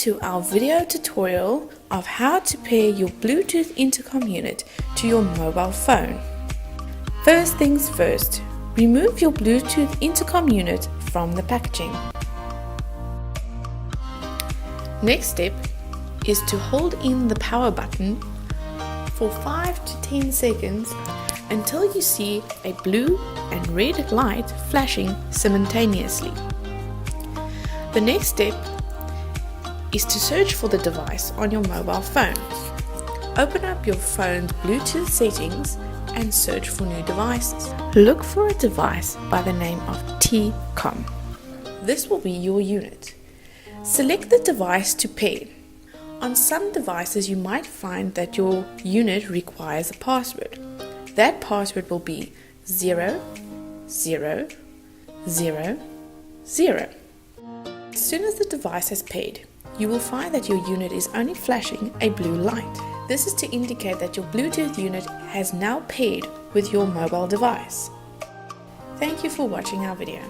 to our video tutorial of how to pair your Bluetooth intercom unit to your mobile phone. First things first, remove your Bluetooth intercom unit from the packaging. Next step is to hold in the power button for 5 to 10 seconds until you see a blue and red light flashing simultaneously. The next step is to search for the device on your mobile phone. Open up your phone's Bluetooth settings and search for new devices. Look for a device by the name of T-Com. This will be your unit. Select the device to pair. On some devices you might find that your unit requires a password. That password will be 00000. As soon as the device has paired, you will find that your unit is only flashing a blue light. This is to indicate that your Bluetooth unit has now paired with your mobile device. Thank you for watching our video.